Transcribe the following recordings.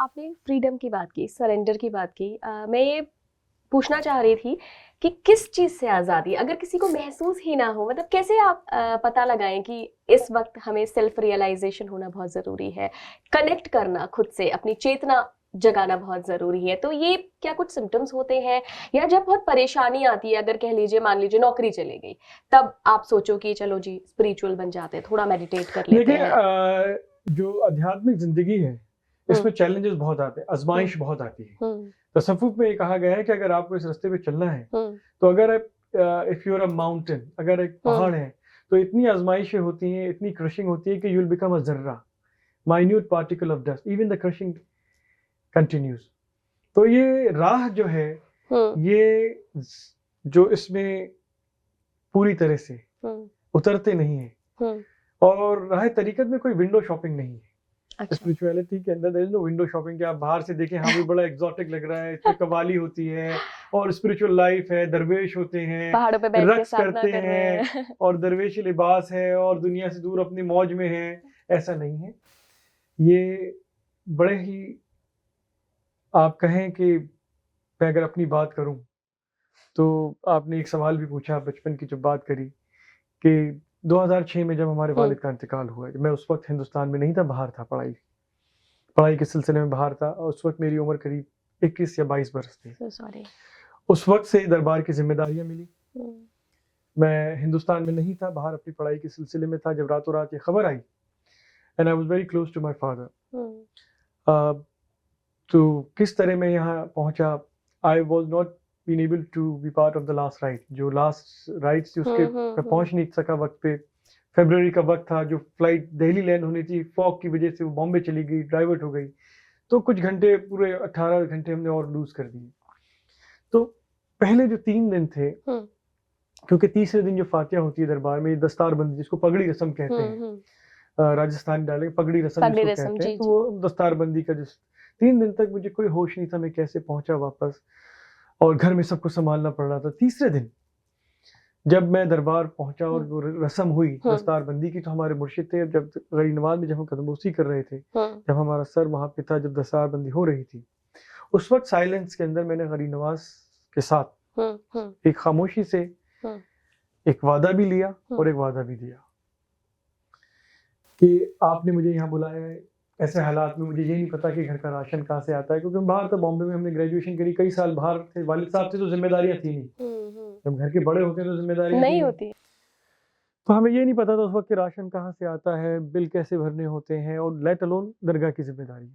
आपने फ्रीडम की बात की, सरेंडर की बात की। मैं ये पूछना चाह रही थी कि किस चीज़ से आज़ादी, अगर किसी को महसूस ही ना हो, मतलब कैसे आप पता लगाएं कि इस वक्त हमें सेल्फ रियलाइजेशन होना बहुत ज़रूरी है, कनेक्ट करना खुद से, अपनी चेतना जगाना बहुत ज़रूरी है। तो ये क्या कुछ सिम्टम्स होते हैं, या जब बहुत परेशानी आती है, अगर कह लीजिए मान लीजिए नौकरी चले गई, तब आप सोचो कि चलो जी स्पिरिचुअल बन जाते हैं, थोड़ा मेडिटेट कर लेते देखिए हैं। जो आध्यात्मिक जिंदगी है इसमें चैलेंजेस बहुत आते हैं, आजमाइश बहुत आती है। तसव्वुफ में ये कहा गया है कि अगर आपको इस रास्ते पे चलना है तो अगर if you are a mountain, अगर एक पहाड़ है तो इतनी आजमाइशें होती हैं, इतनी क्रशिंग होती है कि you will become a Jarra, minute particle of dust, even the crushing continues. तो ये राह जो है, ये जो इसमें पूरी तरह से उतरते नहीं है, और राह तरीकत में कोई विंडो शॉपिंग नहीं है। अच्छा। स्पिरिचुअलिटी के अंदर there is no window shopping कि आप बाहर से देखें हाँ भी बड़ा एक्सोटिक लग रहा है, इसमें कव्वाली होती है और स्पिरिचुअल लाइफ है, दरवेश होते हैं, पहाड़ों पे बैठ के रक्स साधना करते कर रहे हैं हैं। और दरवेशी लिबास है और दुनिया से दूर अपनी मौज में है। ऐसा नहीं है। ये बड़े ही, आप कहें कि मैं अगर अपनी बात करूं तो आपने एक सवाल भी पूछा, बचपन की जब बात करी कि 2006 में जब हमारे वालिद का इंतकाल हुआ, मैं उस वक्त हिंदुस्तान में नहीं था, बाहर था, पढ़ाई के सिलसिले में बाहर था, और उस वक्त मेरी उम्र करीब 21 या 22 बरस थी। सॉरी। उस वक्त से दरबार की जिम्मेदारियां मिली। मैं हिंदुस्तान में नहीं था, बाहर अपनी पढ़ाई के सिलसिले में था, जब रातों रात ये खबर आई, and I was very close to my father. तो किस तरह मैं यहाँ पहुंचा, I was not been able to be part of the last rite, जो लास्ट राइट थी उसके मैं पहुंच नहीं सका वक्त पे। फरवरी का वक्त था, जो फ्लाइट दिल्ली लैंड होनी थी, फॉग की वजह से वो बॉम्बे चली गई, डाइवर्ट हो गई, तो कुछ घंटे, पूरे 18 घंटे हमने और लूज कर दिए। तो पहले जो 3 दिन थे, क्योंकि तीसरे दिन जो फातिहा होती है दरबार में, दस्तारबंदी जिसको पगड़ी रस्म कहते हैं, राजस्थानी डाले पगड़ी रस्म जिसको कहते हैं, तो वो दस्तारबंदी का जो 3 दिन तक मुझे कोई होश नहीं था, मैं कैसे पहुंचा वापस, और घर में सबको संभालना पड़ रहा था। तीसरे दिन जब मैं दरबार पहुंचा और वो रस्म हुई दस्तारबंदी की, तो हमारे मुर्शिद थे, जब गरीब नवाज में जब हम कदमबोसी कर रहे थे, जब हमारा सर वहां पे था, जब दस्तारबंदी हो रही थी, उस वक्त साइलेंस के अंदर मैंने गरीब नवाज के साथ एक खामोशी से एक वादा भी लिया और एक वादा भी दिया कि आपने मुझे यहाँ बुलाया है, ऐसे हालात में मुझे ये नहीं पता कि घर का राशन कहाँ से आता है, क्योंकि हम बाहर था, बॉम्बे में हमने ग्रेजुएशन करी, कई साल बाहर थे, वालिद साहब से तो जिम्मेदारियां थी नहीं, जब घर के बड़े होते हैं तो जिम्मेदारियां नहीं होती, तो हमें ये नहीं पता था उस वक्त कि राशन कहाँ से आता है, बिल कैसे भरने होते हैं, और लेट अलोन दरगाह की जिम्मेदारियां।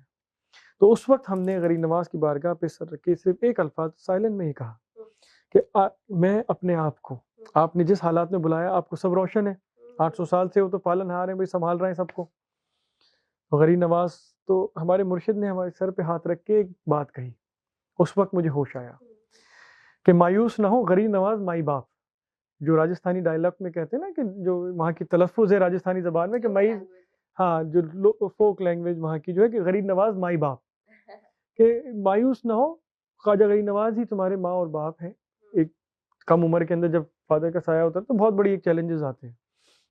तो उस वक्त हमने गरीब नवाज की बारगाह पे सर रख के सिर्फ एक अल्फाज साइलेंट में ही कहा कि मैं अपने आप को, आपने जिस हालात में बुलाया, आपको सब रोशन है, 800 साल से वो तो पालनहार है भाई, संभाल रहे हैं सबको। तो गरीब नवाज, तो हमारे मुर्शिद ने हमारे सर पे हाथ रख के एक बात कही, उस वक्त मुझे होश आया कि मायूस ना हो, गरीब नवाज माई बाप, जो राजस्थानी डायलॉग में कहते हैं ना, कि जो वहाँ की तलफ़ुज़ है राजस्थानी ज़बान में कि मई, हाँ, जो फोक लैंग्वेज वहाँ की जो है कि गरीब नवाज माई बाप, कि मायूस ना हो, ख्वाजा गरीब नवाज ही तुम्हारे माँ और बाप हैं। एक कम उम्र के अंदर जब फादर का साया होता है तो बहुत बड़ी एक चैलेंजेस आते हैं।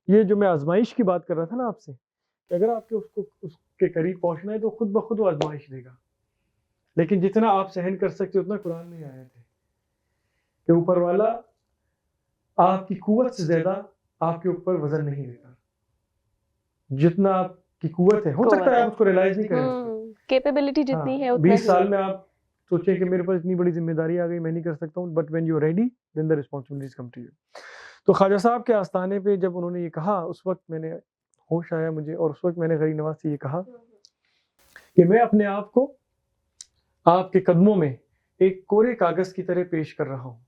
ये जो मैं आजमाइश की बात कर रहा था ना आपसे, कि अगर आपके उसको उसके करीब पहुंचना है तो खुद ब खुद वो आजमाइश देगा, लेकिन जितना आप सहन कर सकते हो उतना कुरान में आया है कि ऊपर वाला आपकी कुव्वत से ज्यादा आपके ऊपर वजन नहीं लेता, जितना आपकी कुव्वत है, हो सकता है आप उसको रियलाइज नहीं करें, कैपेबिलिटी जितनी है उतना 20 साल में आप सोचे कि मेरे पास इतनी बड़ी जिम्मेदारी आ गई, मैं नहीं कर सकता हूँ, but when you are ready then the responsibilities come to you. तो ख्वाजा साहब के आस्थाने पे जब उन्होंने ये कहा, उस वक्त मैंने होश आया मुझे, और उस वक्त मैंने गरीब नवाज से ये कहा कि मैं अपने आप को आपके कदमों में एक कोरे कागज की तरह पेश कर रहा हूँ।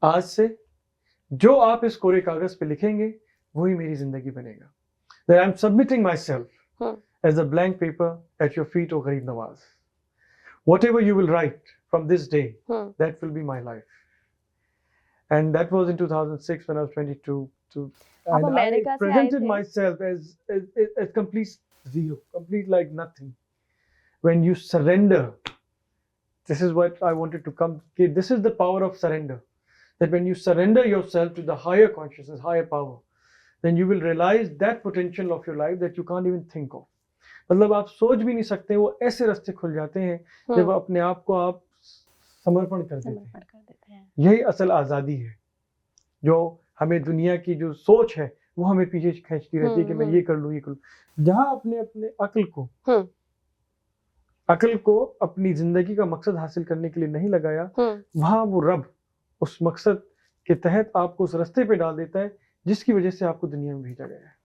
आज से जो आप इस कोरे कागज पे लिखेंगे वही मेरी जिंदगी बनेगा। That I'm submitting myself as a blank paper at your feet, O Gharib Nawaz. Whatever you will write from this day, that will be my life. And that was in 2006 when I was 22. And I presented myself as complete zero, complete like nothing. When you surrender, this is what I wanted to come. This is the power of surrender. That when you surrender yourself to the higher consciousness, higher power, then you will realize that potential of your life that you can't even think of. मतलब आप सोच भी नहीं सकते, वो ऐसे रास्ते खुल जाते हैं जब अपने आप को आप समर्पण कर देते हैं। यही असल आज़ादी है, जो हमें दुनिया की जो सोच है वो हमें पीछे खींचती रहती है कि मैं ये कर लूँ, ये कर लूँ। जहाँ अपने अपने अक्ल को अपनी जिंदगी का मकसद हासिल करने के लिए नहीं लगाया, वहाँ वो रब उस मकसद के तहत आपको उस रास्ते पे डाल देता है जिसकी वजह से आपको दुनिया में भेजा गया है।